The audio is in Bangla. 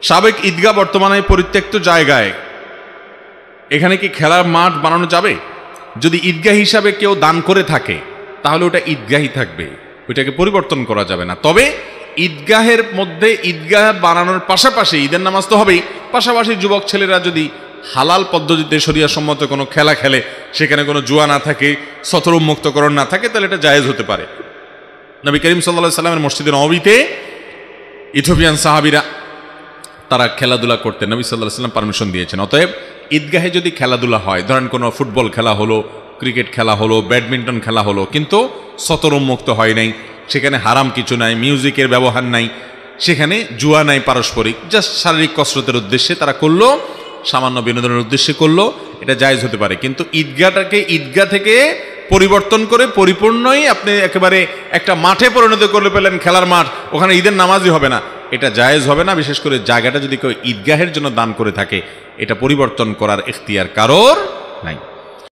সাবেক ঈদগাহ বর্তমানে পরিত্যক্ত জায়গায় এখানে কি খেলার মাঠ বানানো যাবে? যদি ঈদগাহ হিসাবে কেউ দান করে থাকে তাহলে ওটা ঈদগাহই থাকবে, ওইটাকে পরিবর্তন করা যাবে না। তবে ঈদগাহের মধ্যে ঈদগাহ বানানোর পাশাপাশি ঈদের নামাজ তো হবেই, পাশাপাশি যুবক ছেলেরা যদি হালাল পদ্ধতিতে শরিয়া সম্মত কোনো খেলা খেলে, সেখানে কোনো জুয়া না থাকে, সতর উন্মুক্তকরণ না থাকে, তাহলে এটা জায়েজ হতে পারে। নবী করিম সাল্লাল্লাহু আলাইহি সাল্লামের মসজিদে নববীতে ইথিওপিয়ান সাহাবীরা তারা খেলাধুলা করতে নবী সাল্লাল্লাহু আলাইহি সাল্লাম পারমিশন দিয়েছেন। অতএব ঈদগাহে যদি খেলাধুলা হয়, ধরেন কোনো ফুটবল খেলা হলো, ক্রিকেট খেলা হলো, ব্যাডমিন্টন খেলা হলো, কিন্তু সতর উন্মুক্ত হয় নাই, সেখানে হারাম কিছু নাই, মিউজিকের ব্যবহার নাই, সেখানে জুয়া নাই পারস্পরিক, জাস্ট শারীরিক কসরতের উদ্দেশ্যে তারা করলো, সামান্য বিনোদনের উদ্দেশ্যে করলো, এটা জায়েজ হতে পারে। কিন্তু ঈদগাহটাকে ঈদগাহ থেকে পরিবর্তন করে পরিপূর্ণই আপনি একেবারে একটা মাঠে পরিণত করে পেলেন, খেলার মাঠ, ওখানে ঈদের নামাজই হবে না, এটা জায়েজ হবে না। বিশেষ করে জায়গাটা যদি কেউ ঈদগাহের জন্য দান করে থাকে, এটা পরিবর্তন করার ইখতিয়ার কারোর নাই।